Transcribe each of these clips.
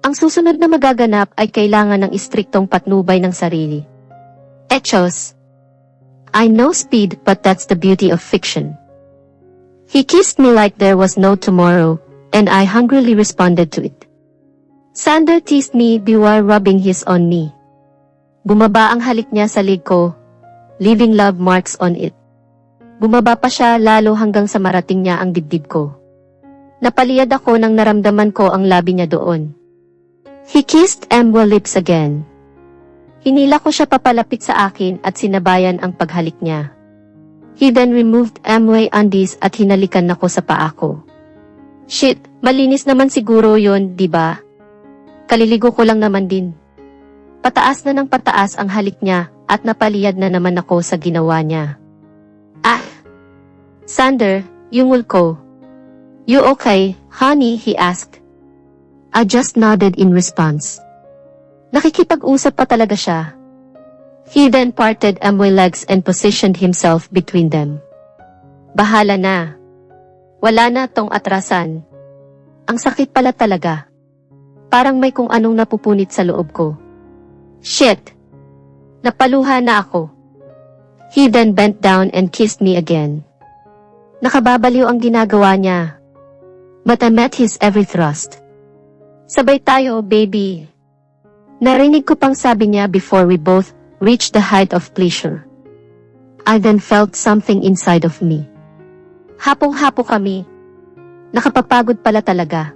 Ang susunod na magaganap ay kailangan ng istriktong patnubay ng sarili. Echos. I know speed, but that's the beauty of fiction. He kissed me like there was no tomorrow, and I hungrily responded to it. Sander teased me while rubbing his on me. Bumaba ang halik niya sa lig ko, leaving love marks on it. Bumaba pa siya lalo hanggang sa marating niya ang dibdib ko. Napaliyad ako nang naramdaman ko ang labi niya doon. He kissed Emwa's lips again. Hinila ko siya papalapit sa akin at sinabayan ang paghalik niya. He then removed Emwa's undies at hinalikan ako sa paa ko. Shit, malinis naman siguro yon, di ba? Kaliligo ko lang naman din. Pataas na ng pataas ang halik niya at napaliyad na naman ako sa ginawa niya. Ah! Sander, yung ko. You okay, honey? He asked. I just nodded in response. Nakikipag-usap pa talaga siya. He then parted Emwa's legs and positioned himself between them. Bahala na. Wala na tong atrasan. Ang sakit pala talaga. Parang may kung anong napupunit sa loob ko. Shit! Napaluha na ako. He then bent down and kissed me again. Nakababaliw ang ginagawa niya. But I met his every thrust. Sabay tayo, baby. Narinig ko pang sabi niya before we both reached the height of pleasure. I then felt something inside of me. Hapong-hapo kami. Nakapapagod pala talaga.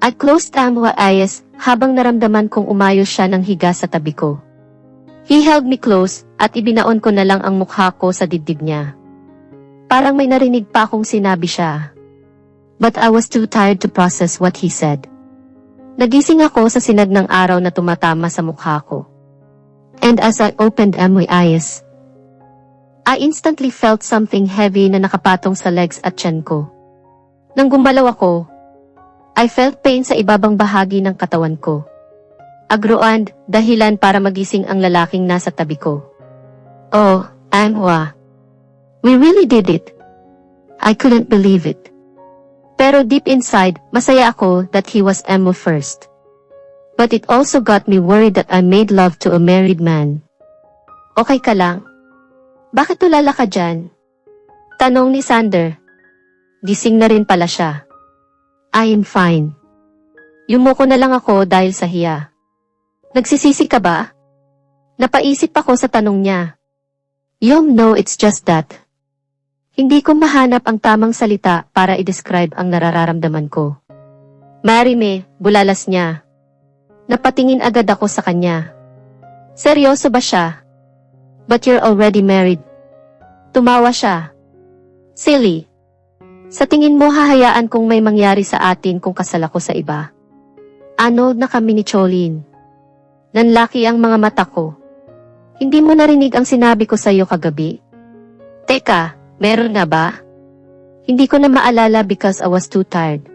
I closed Emwa's eyes habang naramdaman kong umayos siya ng higa sa tabi ko. He held me close at ibinaon ko na lang ang mukha ko sa dibdib niya. Parang may narinig pa akong sinabi siya. But I was too tired to process what he said. Nagising ako sa sinag ng araw na tumatama sa mukha ko. And as I opened Emwa's eyes, I instantly felt something heavy na nakapatong sa legs at tiyan ko. Nang gumalaw ako, I felt pain sa ibabang bahagi ng katawan ko. Agroan, dahilan para magising ang lalaking nasa tabi ko. Oh, Emwa. We really did it. I couldn't believe it. Pero deep inside, masaya ako that he was Emwa first. But it also got me worried that I made love to a married man. Okay ka lang? Bakit tulala ka dyan? Tanong ni Sander. Gising na rin pala siya. I am fine. Yumuko na lang ako dahil sa hiya. Nagsisisi ka ba? Napaisip ako sa tanong niya. No, it's just that. Hindi ko mahanap ang tamang salita para i-describe ang nararamdaman ko. Marry me, bulalas niya. Napatingin agad ako sa kanya. Seryoso ba siya? But you're already married. Tumawa siya. Silly. Sa tingin mo hahayaan kung may mangyari sa atin kung kasal ako sa iba? Ano na kami ni Cholin? Nanlaki ang mga mata ko. Hindi mo narinig ang sinabi ko sa iyo kagabi? Teka, meron na ba? Hindi ko na maalala because I was too tired.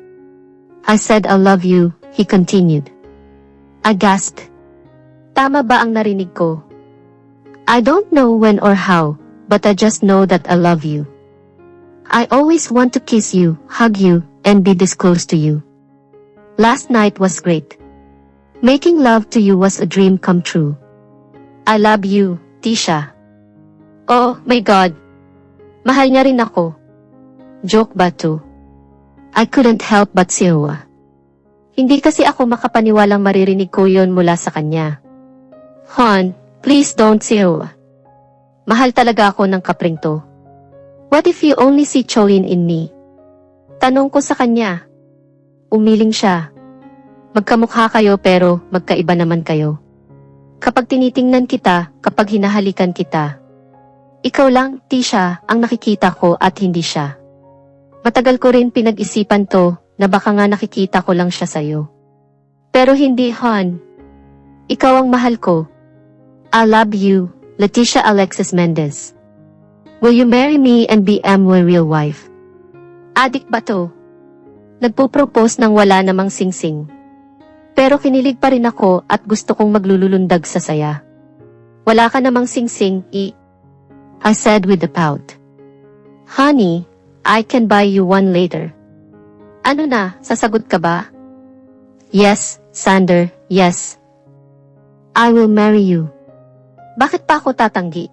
I said I love you, he continued. I gasped. Tama ba ang narinig ko? I don't know when or how, but I just know that I love you. I always want to kiss you, hug you, and be this close to you. Last night was great. Making love to you was a dream come true. I love you, Tisha. Oh my God. Mahal niya rin ako. Joke ba to? I couldn't help but siwa. Hindi kasi ako makapaniwalang maririnig ko yon mula sa kanya. Hon, please don't siwa. Mahal talaga ako ng kapring to. What if you only see Cholin in me? Tanong ko sa kanya. Umiling siya. Magkamukha kayo pero magkaiba naman kayo. Kapag tinitingnan kita, kapag hinahalikan kita. Ikaw lang, Tisha, ang nakikita ko at hindi siya. Matagal ko rin pinag-isipan to na baka nga nakikita ko lang siya sa'yo. Pero hindi, hon. Ikaw ang mahal ko. I love you, Leticia Alexis Mendez. Will you marry me and be my real wife? Adik ba to? Nagpo-propose nang wala namang singsing. Pero kinilig pa rin ako at gusto kong maglululundag sa saya. Wala ka namang singsing, I said with a pout. Honey, I can buy you one later. Ano na, sasagot ka ba? Yes, Sander, yes. I will marry you. Bakit pa ako tatanggi?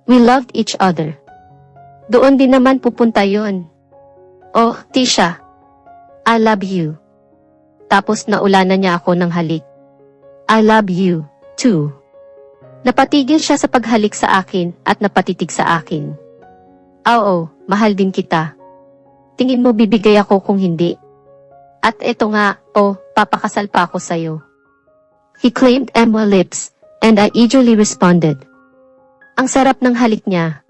We loved each other. Doon din naman pupunta yon. Oh, Tisha. I love you. Tapos naulanan niya ako ng halik. I love you, too. Napatigil siya sa paghalik sa akin at napatitig sa akin. Oo, mahal din kita. Tingin mo bibigay ako kung hindi. At eto nga, papakasal pa ako sa'yo. He claimed my lips, and I eagerly responded. Ang sarap ng halik niya.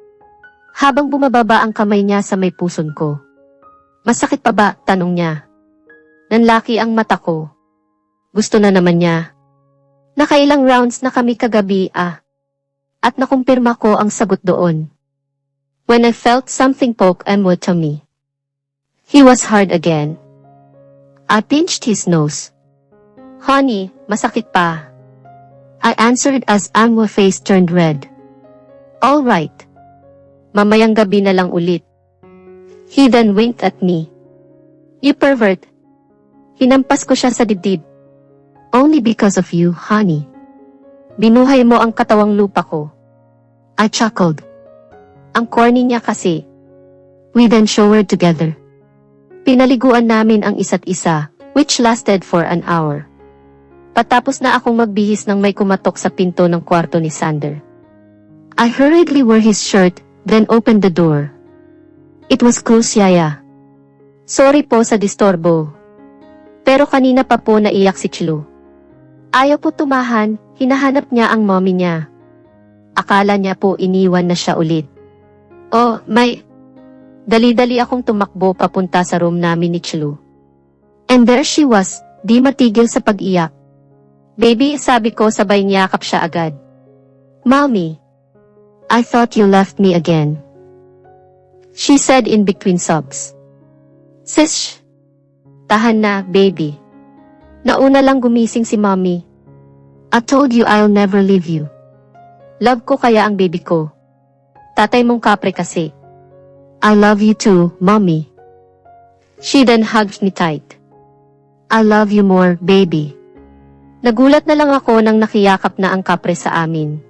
Habang bumababa ang kamay niya sa may puson ko. Masakit pa ba? Tanong niya. Nanlaki ang mata ko. Gusto na naman niya. Nakailang rounds na kami kagabi At nakumpirma ko ang sagot doon. When I felt something poke to me. He was hard again. I pinched his nose. Honey, masakit pa. I answered as my face turned red. All right. Mamayang gabi na lang ulit. He then winked at me. You pervert. Hinampas ko siya sa dibdib. Only because of you, honey. Binuhay mo ang katawang lupa ko. I chuckled. Ang corny niya kasi. We then showered together. Pinaliguan namin ang isa't isa, which lasted for an hour. Patapos na akong magbihis nang may kumatok sa pinto ng kwarto ni Sander. I hurriedly wore his shirt, then opened the door. It was close, Yaya. Sorry po sa disturbo. Pero kanina pa po naiyak si Chlo. Ayaw po tumahan, hinahanap niya ang mommy niya. Akala niya po iniwan na siya ulit. Oh, Dali-dali akong tumakbo papunta sa room namin ni Chlo. And there she was, di matigil sa pag-iyak. Baby, sabi ko sabay niyakap siya agad. Mommy, I thought you left me again. She said in between sobs. Sis, tahan na, baby. Nauna lang gumising si mommy. I told you I'll never leave you. Love ko kaya ang baby ko. Tatay mong kapre kasi. I love you too, mommy. She then hugged me tight. I love you more, baby. Nagulat na lang ako nang nakiyakap na ang kapre sa amin.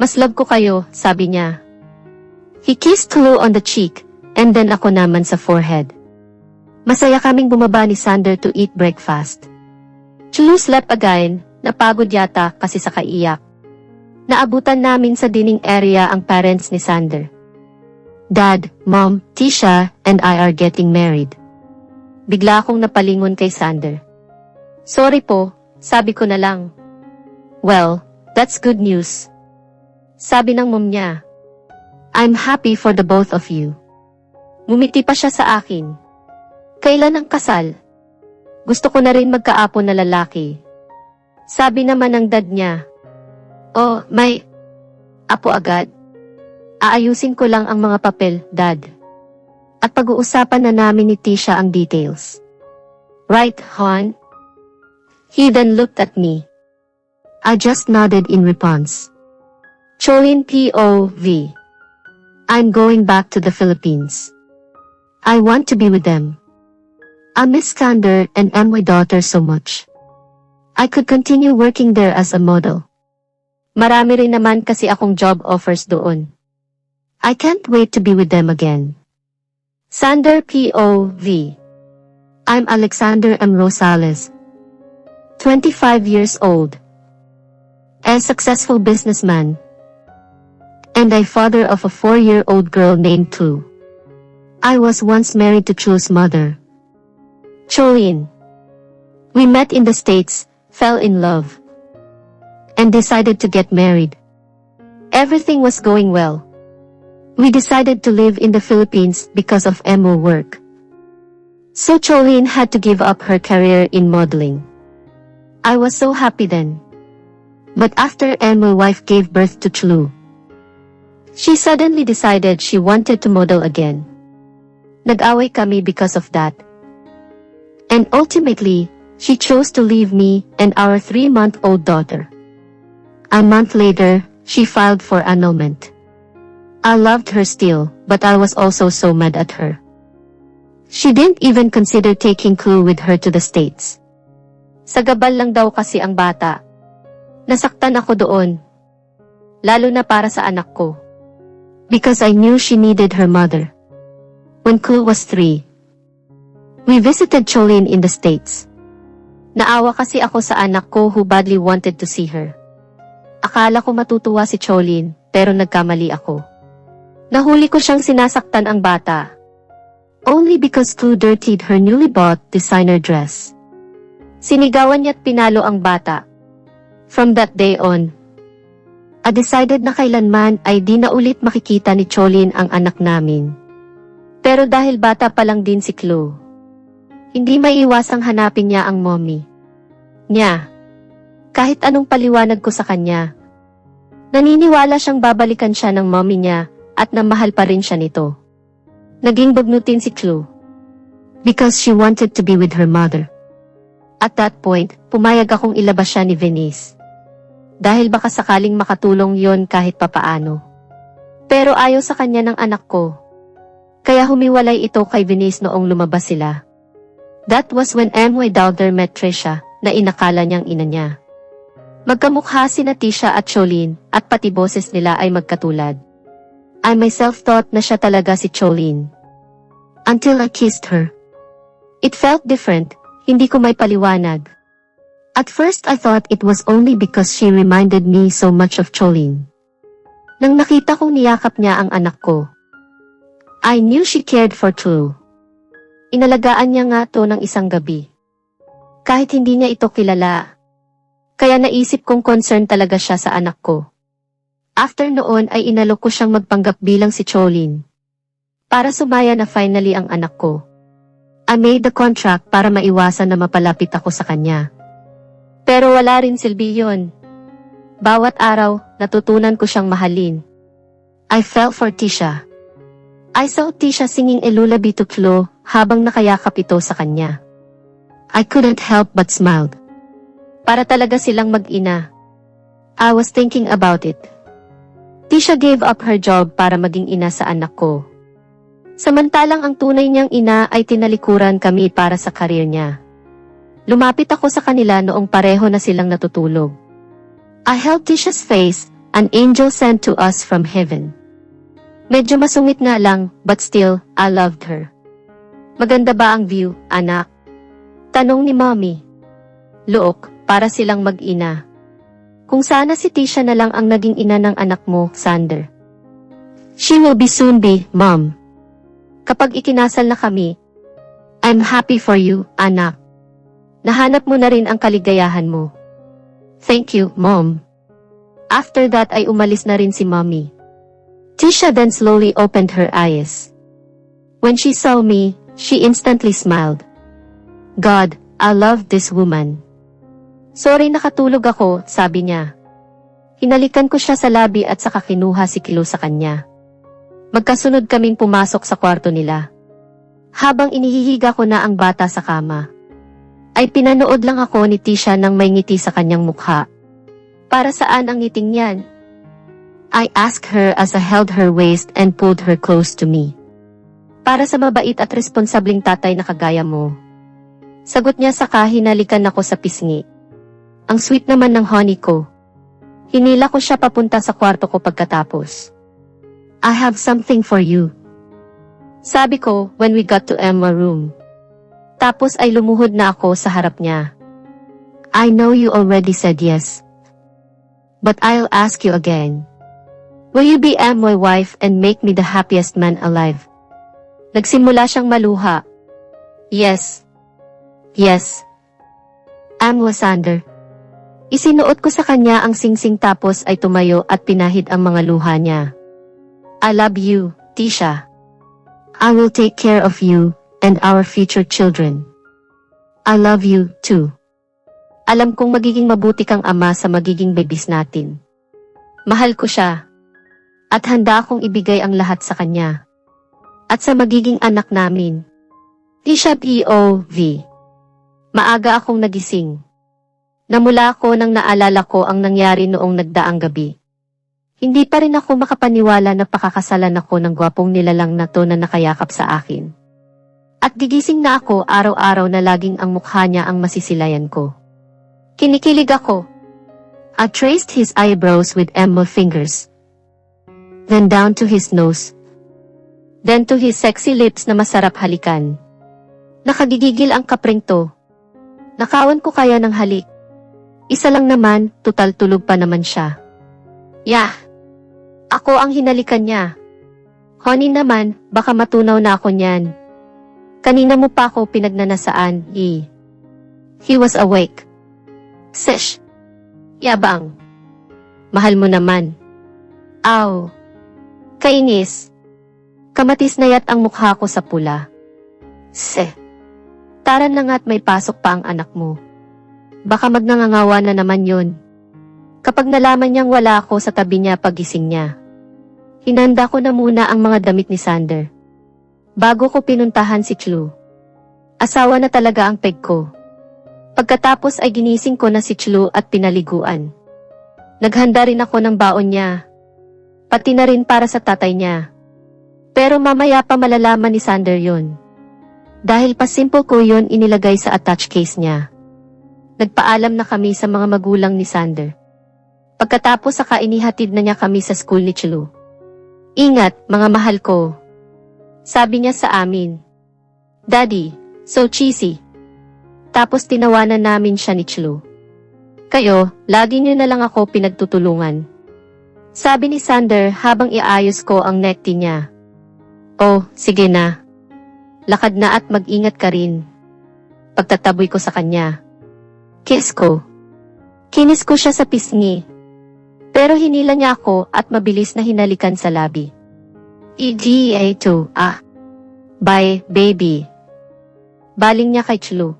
Mas love ko kayo, sabi niya. He kissed Chlo on the cheek, and then ako naman sa forehead. Masaya kaming bumaba ni Sander to eat breakfast. Chlo slept again, napagod yata kasi sa kaiyak. Naabutan namin sa dining area ang parents ni Sander. Dad, Mom, Tisha, and I are getting married. Bigla akong napalingon kay Sander. Sorry po, sabi ko na lang. Well, that's good news. Sabi ng mom niya. I'm happy for the both of you. Ngumiti pa siya sa akin. Kailan ang kasal? Gusto ko na rin magkaapo na lalaki. Sabi naman ng dad niya. Oh, may apo agad. Aayusin ko lang ang mga papel, Dad. At pag-uusapan na namin ni Tisha ang details. Right, hon? He then looked at me. I just nodded in response. Cholin POV. I'm going back to the Philippines. I want to be with them. I miss Sander and my daughter so much. I could continue working there as a model. Marami rin naman kasi akong job offers doon. I can't wait to be with them again. Sander POV. I'm Alexander M. Rosales. 25 years old. A successful businessman. And a father of a 4-year-old girl named Chlo. I was once married to Chlo's mother. Cholin. We met in the States, fell in love, and decided to get married. Everything was going well. We decided to live in the Philippines because of MO work. So Cholin had to give up her career in modeling. I was so happy then. But after MO wife gave birth to Chlo, she suddenly decided she wanted to model again. Nag-away kami because of that. And ultimately, she chose to leave me and our 3-month-old daughter. A month later, she filed for annulment. I loved her still, but I was also so mad at her. She didn't even consider taking Chloe with her to the States. Sa gabal lang daw kasi ang bata. Nasaktan ako doon. Lalo na para sa anak ko. Because I knew she needed her mother. When Chloe was 3, we visited Cholin in the States. Naawa kasi ako sa anak ko who badly wanted to see her. Akala ko matutuwa si Cholin, pero nagkamali ako. Nahuli ko siyang sinasaktan ang bata. Only because Chloe dirtied her newly bought designer dress. Sinigawan niya't pinalo ang bata. From that day on, I decided na kailanman ay di na ulit makikita ni Cholin ang anak namin. Pero dahil bata pa lang din si Chloe, hindi maiiwasang hanapin niya ang mommy niya. Kahit anong paliwanag ko sa kanya, naniniwala siyang babalikan siya ng mommy niya at na mahal pa rin siya nito. Naging bagnutin si Chloe because she wanted to be with her mother. At that point, pumayag akong ilabas siya ni Venice. Dahil baka sakaling makatulong yon kahit papaano. Pero ayaw sa kanya ng anak ko. Kaya humiwalay ito kay Venice noong lumabas sila. That was when M.Y. Dowder met Trisha, na inakala niyang ina niya. Magkamukha sina Tisha at Cholin, at pati boses nila ay magkatulad. I myself thought na siya talaga si Cholin. Until I kissed her. It felt different, hindi ko may paliwanag. At first I thought it was only because she reminded me so much of Cholin. Nang nakita kong niyakap niya ang anak ko, I knew she cared for Chloe. Inalagaan niya nga to ng isang gabi. Kahit hindi niya ito kilala. Kaya naisip kong concern talaga siya sa anak ko. After noon ay inalok ko siyang magpanggap bilang si Cholin. Para sumaya na finally ang anak ko. I made the contract para maiwasan na mapalapit ako sa kanya. Pero wala rin silbi yun. Bawat araw, natutunan ko siyang mahalin. I fell for Tisha. I saw Tisha singing a lullaby to Chloe habang nakayakap ito sa kanya. I couldn't help but smiled. Para talaga silang mag-ina. I was thinking about it. Tisha gave up her job para maging ina sa anak ko. Samantalang ang tunay niyang ina ay tinalikuran kami para sa karir niya. Lumapit ako sa kanila noong pareho na silang natutulog. I held Tisha's face, an angel sent to us from heaven. Medyo masungit nga lang, but still, I loved her. Maganda ba ang view, anak? Tanong ni mommy. Look, para silang mag-ina. Kung sana si Tisha na lang ang naging ina ng anak mo, Sander. She will be soon be, mom. Kapag ikinasal na kami, I'm happy for you, anak. Nahanap mo na rin ang kaligayahan mo. Thank you, mom. After that ay umalis na rin si mommy. Tisha then slowly opened her eyes. When she saw me, she instantly smiled. God, I love this woman. Sorry nakatulog ako, sabi niya. Hinalikan ko siya sa labi at saka kinuha si Chloe sa kanya. Magkasunod kaming pumasok sa kwarto nila. Habang inihihiga ko na ang bata sa kama, ay pinanood lang ako ni Tisha nang may ngiti sa kanyang mukha. Para saan ang ngiting yan? I asked her as I held her waist and pulled her close to me. Para sa mabait at responsabling tatay na kagaya mo. Sagot niya saka hinalikan ako sa pisngi. Ang sweet naman ng honey ko. Hinila ko siya papunta sa kwarto ko pagkatapos. I have something for you. Sabi ko when we got to Emma's room. Tapos ay lumuhod na ako sa harap niya. I know you already said yes. But I'll ask you again. Will you be my wife and make me the happiest man alive? Nagsimula siyang maluha. Yes. Yes. Sander. Isinuot ko sa kanya ang singsing tapos ay tumayo at pinahid ang mga luha niya. I love you, Tisha. I will take care of you and our future children. I love you, too. Alam kong magiging mabuti kang ama sa magiging babies natin. Mahal ko siya. At handa akong ibigay ang lahat sa kanya. At sa magiging anak namin. Tisha POV. Maaga akong nagising. Namula ako nang naalala ko ang nangyari noong nagdaang gabi. Hindi pa rin ako makapaniwala na pakakasalan ako ng gwapong nilalang na to na nakayakap sa akin. At gigising na ako araw-araw na laging ang mukha niya ang masisilayan ko. Kinikilig ako. I traced his eyebrows with emerald fingers. Then down to his nose. Then to his sexy lips na masarap halikan. Nakagigigil ang kapring to. Nakawan ko kaya ng halik. Isa lang naman, tutal tulog pa naman siya. Yah! Ako ang hinalikan niya. Honey naman, baka matunaw na ako niyan. Kanina mo pa ako pinagnanasaan, He was awake. Sesh! Yabang! Mahal mo naman. Aw! Kainis! Kamatis na yat ang mukha ko sa pula. Tara na nga't may pasok pa ang anak mo. Baka magnangangawa na naman yun. Kapag nalaman niyang wala ako sa tabi niya pagising niya. Hinanda ko na muna ang mga damit ni Sander. Bago ko pinuntahan si Chlu. Asawa na talaga ang peg ko. Pagkatapos ay ginising ko na si Chlu at pinaliguan. Naghanda rin ako ng baon niya. Pati na rin para sa tatay niya. Pero mamaya pa malalaman ni Sander yun. Dahil pa simple ko yun inilagay sa attach case niya. Nagpaalam na kami sa mga magulang ni Sander. Pagkatapos saka inihatid na niya kami sa school ni Chlu. Ingat, mga mahal ko. Sabi niya sa amin. Daddy, so cheesy. Tapos tinawanan namin siya ni Chlu. Kayo, lagi niyo na lang ako pinagtutulungan. Sabi ni Sander habang iayos ko ang necktie niya. Oh, sige na. Lakad na at mag-ingat ka rin. Pagtataboy ko sa kanya. Kiss ko. Kinis ko siya sa pisngi. Pero hinila niya ako at mabilis na hinalikan sa labi. EGA2, Bye, baby. Baling niya kay Chlu.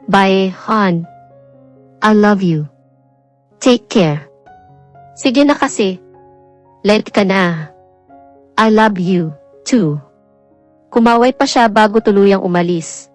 Bye, hon. I love you. Take care. Sige na kasi. Late ka na. I love you, too. Kumaway pa siya bago tuluyang umalis.